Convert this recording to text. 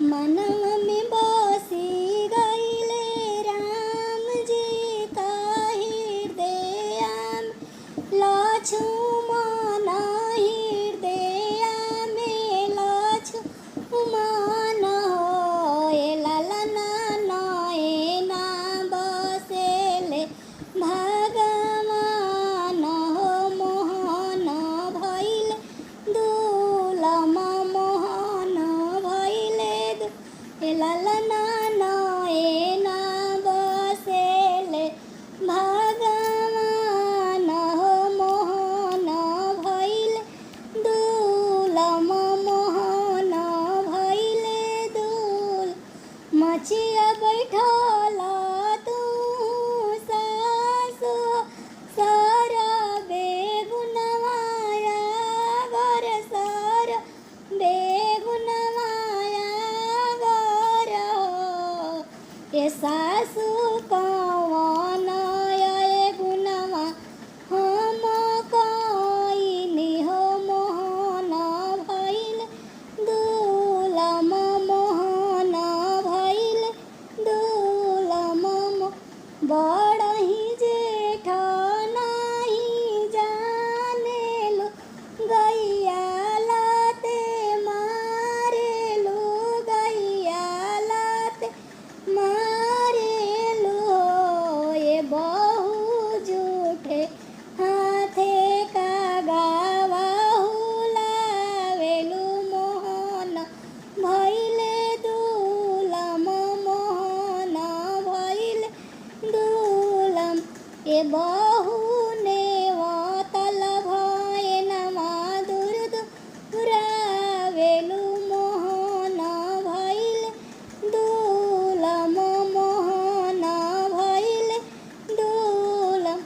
मनवा में बसी गईले राम जी का हृदय लक्ष्मण हृदय में लक्ष्मण होए ललना नयना बसेले भगवान हो मोहन भइले दुलम मोहन भइले ललना नयना बसेले भगवान हो मोहन भइले दुलम मोहन भइले दुल मचिया बैठल तू सासु सर बेगुनवाया गर सर बेगुनवाया गर ए सासु कवन ए गुनवा हम कइनी हो मोहन भइले दुलम मोहन भइले दुलम बड़ही जेठ नाही जानेलु गैया लाते मारेलु गैया लाते मारेलु ये बहु झूठे हाथे का गावाहु लावेलु मोहन भइले दुलम मोहन भइले दुलम ए बहु ने वतल भयनमा दुरावेलु मोहन भइले दुलम मोहन भइले दुलम